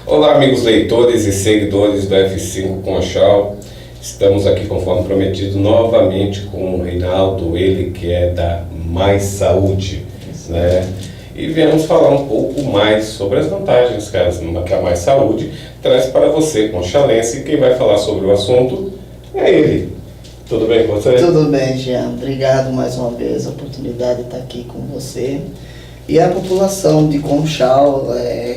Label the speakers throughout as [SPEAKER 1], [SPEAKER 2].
[SPEAKER 1] Olá, amigos leitores e seguidores do F5 Conchal. Estamos aqui, conforme prometido, novamente com o Reinaldo, ele que é da Mais Saúde, né? E viemos falar um pouco mais sobre as vantagens que a Mais Saúde traz para você, conchalense, e quem vai falar sobre o assunto é ele. Tudo bem com você?
[SPEAKER 2] Tudo bem, Jean. Obrigado mais uma vez a oportunidade de estar aqui com você. E a população de Conchal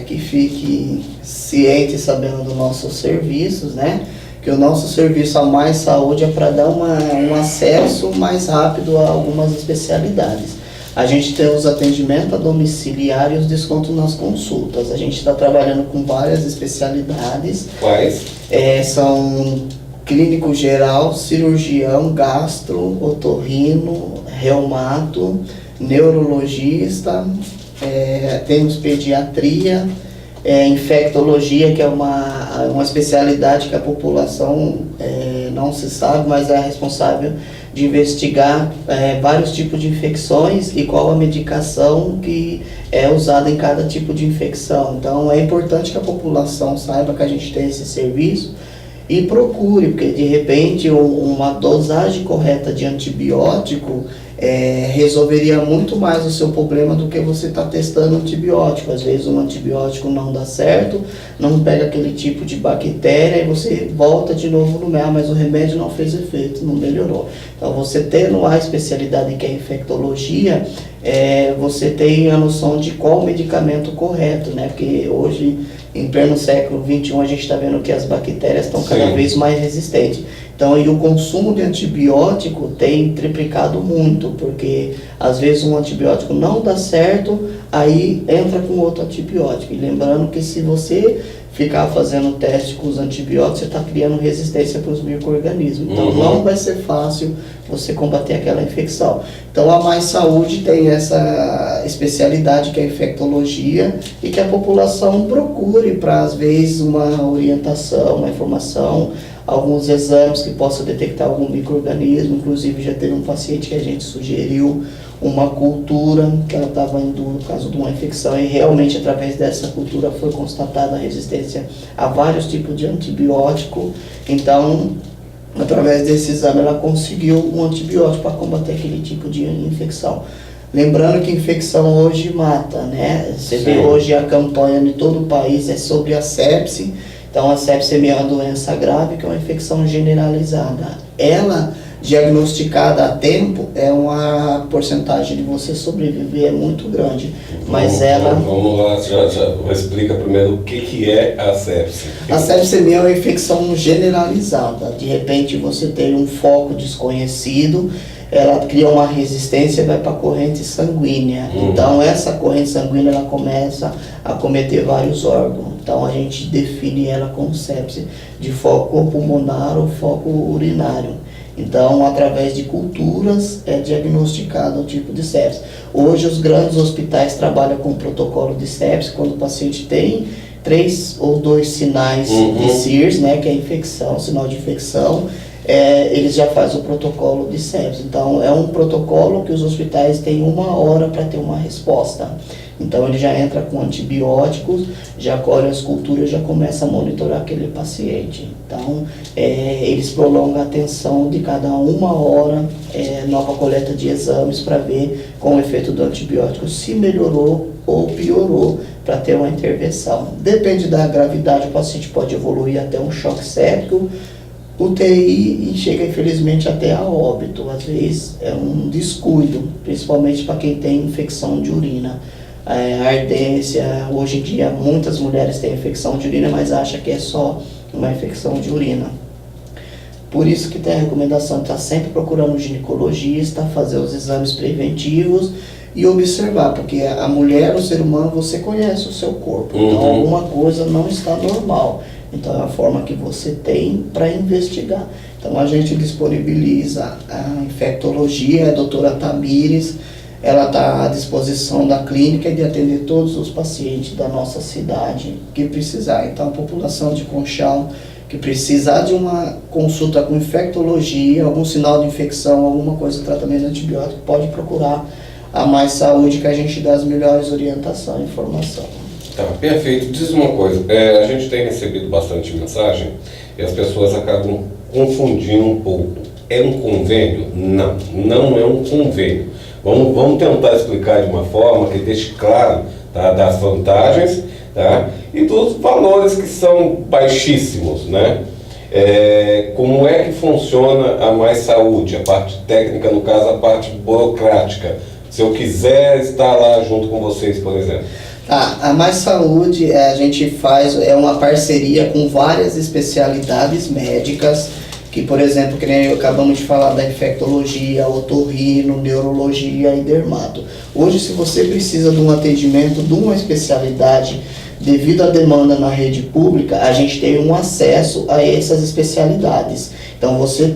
[SPEAKER 2] que fique ciente, sabendo dos nossos serviços, né? Que o nosso serviço a Mais Saúde é para dar um acesso mais rápido a algumas especialidades. A gente tem os atendimentos domiciliários e os descontos nas consultas. A gente está trabalhando com várias especialidades.
[SPEAKER 1] Quais?
[SPEAKER 2] São clínico geral, cirurgião, gastro, otorrino, reumato, neurologista, temos pediatria, infectologia, que é uma especialidade que a população não se sabe, mas é responsável de investigar vários tipos de infecções e qual a medicação que é usada em cada tipo de infecção. Então é importante que a população saiba que a gente tem esse serviço e procure, porque de repente uma dosagem correta de antibiótico resolveria muito mais o seu problema do que você está testando antibiótico. Às vezes um antibiótico não dá certo, não pega aquele tipo de bactéria e você volta de novo no meio, mas o remédio não fez efeito, não melhorou. Então você tendo a especialidade que é infectologia, você tem a noção de qual medicamento correto, né? Porque hoje, em pleno século XXI, a gente está vendo que as bactérias estão cada vez mais resistentes. Então, e o consumo de antibiótico tem triplicado muito, porque às vezes um antibiótico não dá certo, aí entra com outro antibiótico. E lembrando que se você ficar fazendo teste com os antibióticos, você está criando resistência para os micro-organismos. Então, não vai ser fácil você combater aquela infecção. Então, a Mais Saúde tem essa especialidade que é a infectologia e que a população procure para, às vezes, uma orientação, uma informação, alguns exames que possam detectar algum micro-organismo. Inclusive, já teve um paciente que a gente sugeriu uma cultura, que ela estava indo no caso de uma infecção, e realmente através dessa cultura foi constatada a resistência a vários tipos de antibiótico. Então, através desse exame, ela conseguiu um antibiótico para combater aquele tipo de infecção. Lembrando que infecção hoje mata, né? Você vê hoje a campanha de todo o país é sobre a sepse. Então, a sepse é uma doença grave, que é uma infecção generalizada. Ela, diagnosticada a tempo, é uma porcentagem de você sobreviver muito grande. Mas
[SPEAKER 1] Vamos lá, já explica primeiro o que é a sepse.
[SPEAKER 2] A sepse é uma infecção generalizada. De repente, você tem um foco desconhecido, ela cria uma resistência e vai para a corrente sanguínea. Então, essa corrente sanguínea ela começa a acometer vários órgãos. Então, a gente define ela como sepse de foco pulmonar ou foco urinário. Então, através de culturas é diagnosticado o tipo de sepse. Hoje, os grandes hospitais trabalham com protocolo de sepse quando o paciente tem 3 ou 2 sinais de SIRS, né, que é infecção, sinal de infecção. Eles já fazem o protocolo de sepse. Então, é um protocolo que os hospitais têm 1 hora para ter uma resposta. Então, ele já entra com antibióticos, já colhe as culturas, já começa a monitorar aquele paciente. Então, eles prolongam a atenção de cada 1 hora, nova coleta de exames para ver com o efeito do antibiótico se melhorou ou piorou para ter uma intervenção. Depende da gravidade, o paciente pode evoluir até um choque séptico, UTI e chega infelizmente até a óbito. Às vezes é um descuido, principalmente para quem tem infecção de urina. Ardência, hoje em dia muitas mulheres têm infecção de urina, mas acham que é só uma infecção de urina. Por isso que tem a recomendação de estar sempre procurando um ginecologista, fazer os exames preventivos e observar, porque a mulher, o ser humano, você conhece o seu corpo, então alguma coisa não está normal. Então é a forma que você tem para investigar. Então a gente disponibiliza a infectologia, a doutora Tamires, ela está à disposição da clínica e de atender todos os pacientes da nossa cidade que precisar. Então a população de Conchal que precisar de uma consulta com infectologia, algum sinal de infecção, alguma coisa, tratamento antibiótico, pode procurar a Mais Saúde, que a gente dá as melhores orientações e informação.
[SPEAKER 1] Tá, perfeito. Diz uma coisa, a gente tem recebido bastante mensagem e as pessoas acabam confundindo um pouco. É um convênio? Não, não é um convênio. Vamos tentar explicar de uma forma que deixe claro, tá, das vantagens, tá, e dos valores que são baixíssimos, né? Como é que funciona a Mais Saúde, a parte técnica, no caso a parte burocrática, se eu quiser estar lá junto com vocês, por exemplo?
[SPEAKER 2] A Mais Saúde, a gente faz uma parceria com várias especialidades médicas, que, por exemplo, que nem acabamos de falar da infectologia, otorrino, neurologia e dermato. Hoje, se você precisa de um atendimento de uma especialidade, devido à demanda na rede pública, a gente tem um acesso a essas especialidades. Então você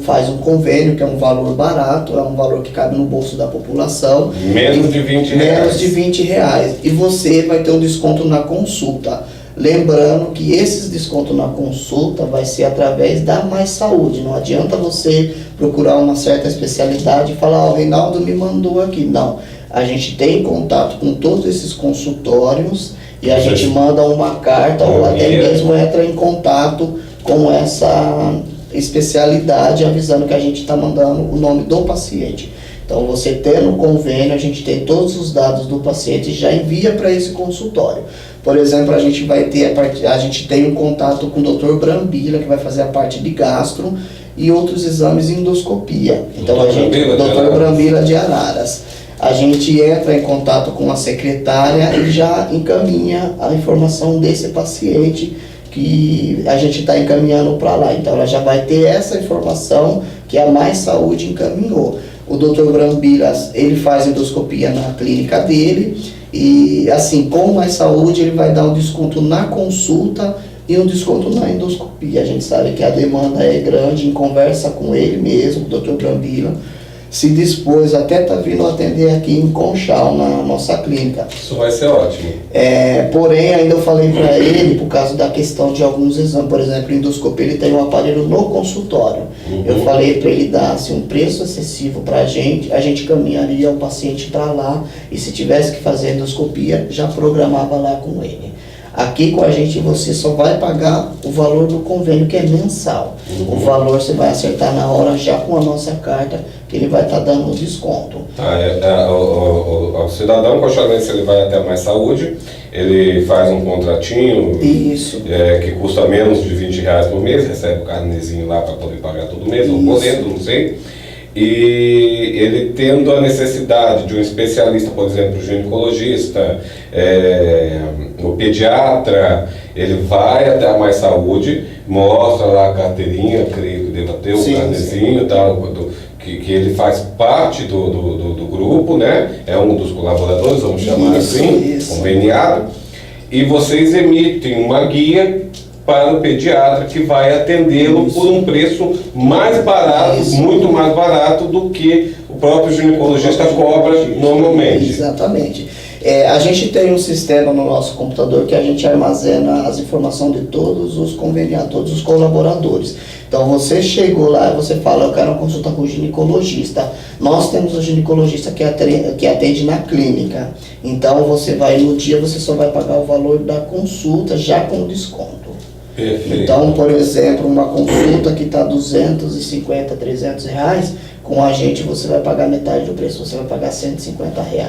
[SPEAKER 2] faz um convênio, que é um valor barato, é um valor que cabe no bolso da população.
[SPEAKER 1] Menos de R$20.
[SPEAKER 2] Menos de R$20. E você vai ter um desconto na consulta. Lembrando que esses descontos na consulta vai ser através da Mais Saúde. Não adianta você procurar uma certa especialidade e falar, o Reinaldo me mandou aqui. Não, a gente tem contato com todos esses consultórios e a gente manda uma carta ou até mesmo entra em contato com essa especialidade avisando que a gente está mandando o nome do paciente. Então você tendo o convênio, a gente tem todos os dados do paciente e já envia para esse consultório. Por exemplo, a gente tem um contato com o Dr. Brambila, que vai fazer a parte de gastro e outros exames em endoscopia. Então Dr. Brambila de Araras. A gente entra em contato com a secretária e já encaminha a informação desse paciente que a gente está encaminhando para lá. Então ela já vai ter essa informação que a Mais Saúde encaminhou. O Dr. Brambilas, ele faz endoscopia na clínica dele e assim, com Mais Saúde ele vai dar um desconto na consulta e um desconto na endoscopia. A gente sabe que a demanda é grande, em conversa com ele mesmo, o Dr. Brambila se dispôs, até tá vindo atender aqui em Conchal, na nossa clínica.
[SPEAKER 1] Isso vai ser ótimo.
[SPEAKER 2] Porém, ainda eu falei para ele, por causa da questão de alguns exames, por exemplo, endoscopia, ele tem um aparelho no consultório. Eu falei para ele dar assim, um preço acessível para a gente caminharia o paciente para lá e se tivesse que fazer endoscopia, já programava lá com ele. Aqui com a gente você só vai pagar o valor do convênio, que é mensal. O valor você vai acertar na hora já com a nossa carta, que ele vai estar dando um desconto.
[SPEAKER 1] O cidadão conchalense, ele vai até a Mais Saúde, ele faz um contratinho.
[SPEAKER 2] Isso.
[SPEAKER 1] Que custa menos de R$20 por mês, recebe o carnezinho lá para poder pagar todo mês, ou podendo, não sei. E ele tendo a necessidade de um especialista, por exemplo, o ginecologista, o pediatra, ele vai até a Mais Saúde, mostra lá a carteirinha, creio que deva ter o carnezinho, tal, que ele faz parte do grupo, né? É um dos colaboradores, vamos chamar assim, conveniado, e vocês emitem uma guia para o pediatra que vai atendê-lo por um preço mais barato, muito mais barato do que o próprio ginecologista cobra normalmente.
[SPEAKER 2] Exatamente. A gente tem um sistema no nosso computador que a gente armazena as informações de todos os conveniados, todos os colaboradores. Então você chegou lá e você fala, eu quero uma consulta com o ginecologista. Nós temos o ginecologista que atende na clínica. Então você vai no dia, você só vai pagar o valor da consulta já com desconto.
[SPEAKER 1] Perfeito.
[SPEAKER 2] Então, por exemplo, uma consulta que está R$250, R$300, com a gente você vai pagar metade do preço, você vai pagar R$150.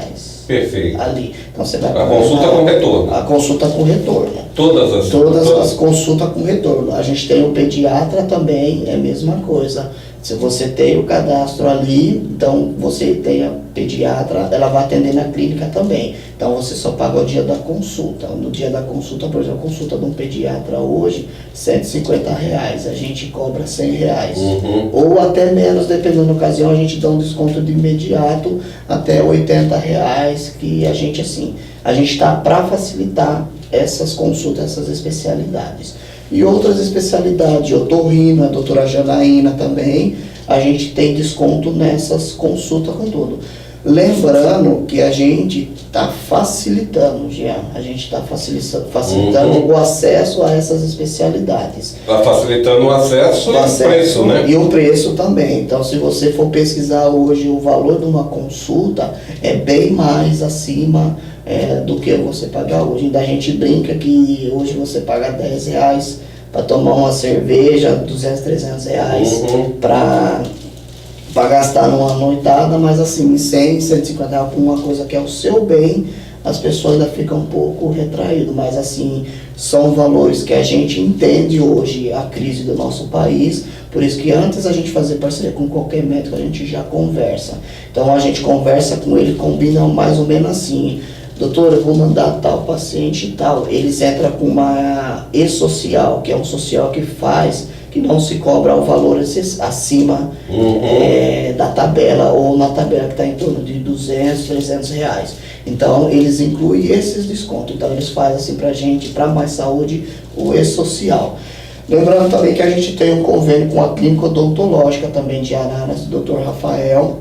[SPEAKER 1] Perfeito.
[SPEAKER 2] Ali. Então você vai
[SPEAKER 1] a consulta com retorno.
[SPEAKER 2] A consulta com retorno.
[SPEAKER 1] Todas
[SPEAKER 2] as consultas com retorno. A gente tem o pediatra também, é a mesma coisa. Se você tem o cadastro ali, então você tem a pediatra, ela vai atender na clínica também. Então você só paga o dia da consulta. No dia da consulta, por exemplo, a consulta de um pediatra hoje, R$150, a gente cobra R$100. Ou até menos, dependendo da ocasião, a gente dá um desconto de imediato até R$80, que a gente está para facilitar essas consultas, essas especialidades. E outras especialidades, otorrino, a doutora Janaína também, a gente tem desconto nessas consultas com tudo. Lembrando que a gente está facilitando, Jean. A gente está facilitando o acesso a essas especialidades.
[SPEAKER 1] Está facilitando o acesso e o preço, né?
[SPEAKER 2] E o preço também. Então, se você for pesquisar hoje, o valor de uma consulta é bem mais acima do que você pagar hoje. Ainda a gente brinca que hoje você paga R$10 para tomar uma cerveja, R$200, R$300 para gastar numa noitada, mas assim, 100, 150 reais por uma coisa que é o seu bem, as pessoas ainda ficam um pouco retraídas, mas assim, são valores que a gente entende hoje a crise do nosso país, por isso que antes a gente fazer parceria com qualquer médico, a gente já conversa. Então a gente conversa com ele, combina mais ou menos assim: doutor, eu vou mandar tal paciente e tal. Eles entram com uma e-social, que é um social que não se cobra o valor acima da tabela, ou na tabela que está em torno de R$200, R$300. Então, eles incluem esses descontos. Então, eles fazem assim para a gente, para Mais Saúde, o e-social. Lembrando também que a gente tem um convênio com a clínica odontológica também de Araras, do Dr. Rafael.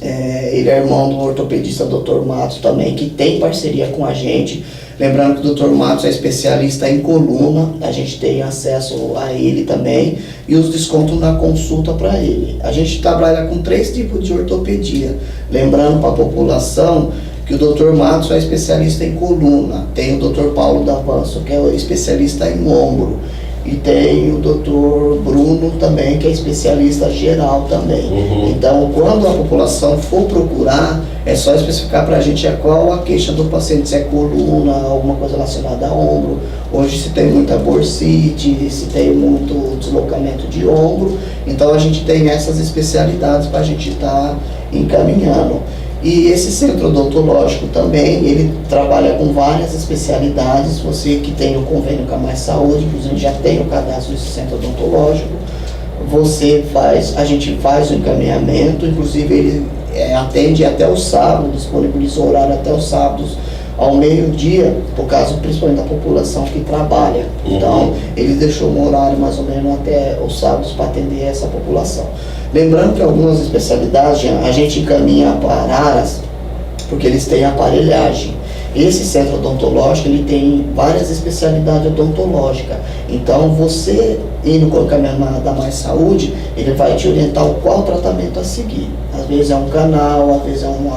[SPEAKER 2] Ele é irmão do ortopedista Dr. Matos também, que tem parceria com a gente. Lembrando que o Dr. Matos é especialista em coluna, a gente tem acesso a ele também, e os descontos na consulta para ele. A gente trabalha com 3 tipos de ortopedia. Lembrando para a população que o Dr. Matos é especialista em coluna, tem o Dr. Paulo Davanço, que é especialista em ombro, e tem o Dr. Bruno também, que é especialista geral também. Então, quando a população for procurar, é só especificar para a gente qual a queixa do paciente, se é coluna, alguma coisa relacionada a ombro. Hoje se tem muita bursite, se tem muito deslocamento de ombro, então a gente tem essas especialidades para a gente estar encaminhando. E esse centro odontológico também, ele trabalha com várias especialidades. Você que tem o convênio com a Mais Saúde, inclusive já tem o cadastro desse centro odontológico, a gente faz o encaminhamento, inclusive ele atende até o sábado, disponibiliza o horário até os sábados ao meio-dia, por causa principalmente da população que trabalha. Então, ele deixou um horário mais ou menos até os sábados para atender essa população. Lembrando que algumas especialidades a gente encaminha para Araras, porque eles têm aparelhagem. Esse centro odontológico, ele tem várias especialidades odontológicas. Então, você indo com o caminhão da Mais Saúde, ele vai te orientar qual tratamento a seguir. Às vezes é um canal, às vezes é um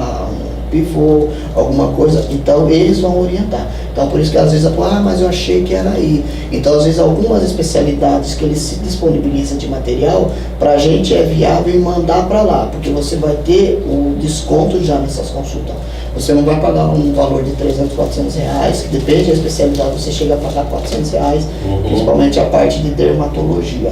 [SPEAKER 2] pivô, alguma coisa, então eles vão orientar. Então por isso que às vezes mas eu achei que era aí. Então às vezes algumas especialidades que eles se disponibilizam de material, para a gente é viável mandar para lá, porque você vai ter o desconto já nessas consultas. Você não vai pagar um valor de 300, 400 reais, que depende da especialidade, você chega a pagar 400 reais, principalmente a parte de dermatologia.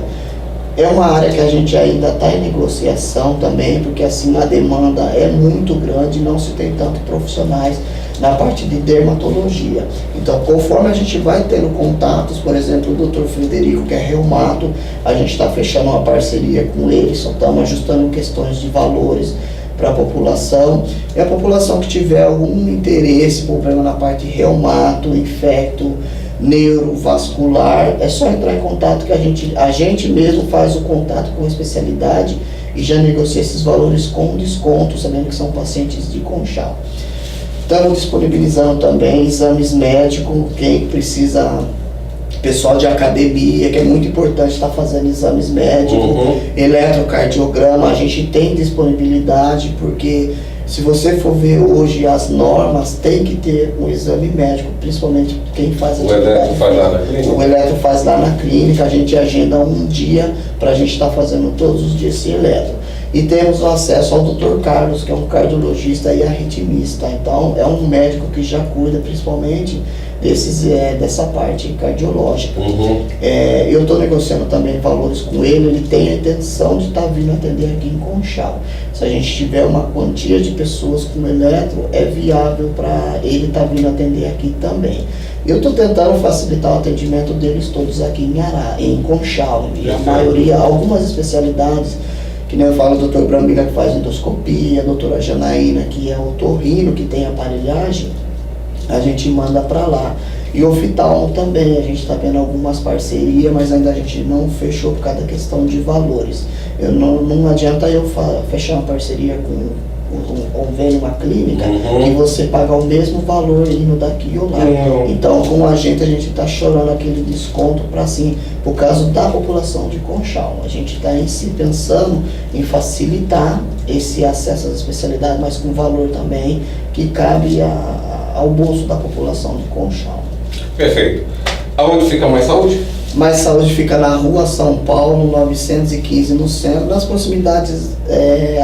[SPEAKER 2] É uma área que a gente ainda está em negociação também, porque assim a demanda é muito grande, não se tem tanto profissionais na parte de dermatologia. Então, conforme a gente vai tendo contatos, por exemplo, o Dr. Frederico, que é reumato, a gente está fechando uma parceria com ele, só estamos ajustando questões de valores para a população. E a população que tiver algum interesse, problema na parte de reumato, infecto, neurovascular, é só entrar em contato que a gente mesmo faz o contato com a especialidade e já negocia esses valores com desconto, sabendo que são pacientes de Conchal. Estamos disponibilizando também exames médicos, quem precisa, pessoal de academia, que é muito importante estar fazendo exames médicos, eletrocardiograma, a gente tem disponibilidade, porque se você for ver hoje as normas, tem que ter um exame médico, principalmente quem faz a atividade.
[SPEAKER 1] O eletro faz lá na clínica?
[SPEAKER 2] O eletro faz lá na clínica, a gente agenda um dia para a gente estar fazendo todos os dias esse eletro. E temos o acesso ao Dr. Carlos, que é um cardiologista e arritmista. Então, é um médico que já cuida principalmente dessa parte cardiológica. Eu estou negociando também valores com ele tem a intenção de estar vindo atender aqui em Conchal. Se a gente tiver uma quantia de pessoas com eletro, é viável para ele estar vindo atender aqui também. Eu estou tentando facilitar o atendimento deles todos aqui em Conchal, e a maioria, algumas especialidades, que nem eu falo, o Dr. Brambila, que faz endoscopia, a doutora Janaína, que é otorrino, que tem aparelhagem, a gente manda para lá. E o oftalmo também, a gente está vendo algumas parcerias, mas ainda a gente não fechou por causa da questão de valores. Não adianta eu fechar uma parceria com ou vem numa clínica,
[SPEAKER 1] Uhum.
[SPEAKER 2] que você paga o mesmo valor indo daqui ou lá.
[SPEAKER 1] Uhum.
[SPEAKER 2] Então, com a gente está chorando aquele desconto para assim, por causa da população de Conchal. A gente está em si pensando em facilitar esse acesso às especialidades, mas com valor também que cabe ao bolso da população de Conchal.
[SPEAKER 1] Perfeito. Aonde fica Mais Saúde?
[SPEAKER 2] Mais Saúde fica na rua São Paulo, 915, no centro, nas proximidades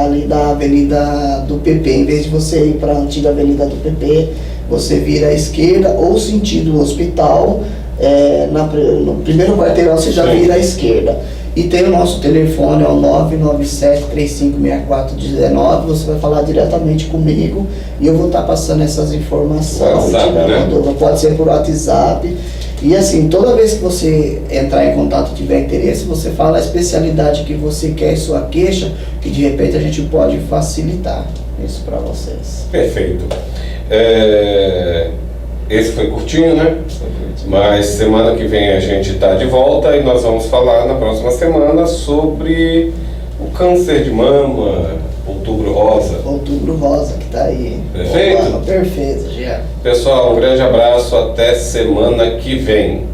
[SPEAKER 2] ali da Avenida do PP. Em vez de você ir para a antiga Avenida do PP, você vira à esquerda ou sentido hospital, no primeiro quarteirão você já
[SPEAKER 1] Sim.
[SPEAKER 2] vira à esquerda. E tem o nosso telefone, é o 997-3564-19, você vai falar diretamente comigo e eu vou estar passando essas informações.
[SPEAKER 1] WhatsApp, né?
[SPEAKER 2] Pode ser por WhatsApp. E assim, toda vez que você entrar em contato e tiver interesse, você fala a especialidade que você quer e sua queixa, que de repente a gente pode facilitar isso para vocês.
[SPEAKER 1] Perfeito. Esse foi curtinho, né? Mas semana que vem a gente está de volta e nós vamos falar na próxima semana sobre o câncer de mama, Outubro Rosa.
[SPEAKER 2] Outubro Rosa que tá aí.
[SPEAKER 1] Perfeito?
[SPEAKER 2] Opa, perfeito, Jean.
[SPEAKER 1] Pessoal, um grande abraço, até semana que vem.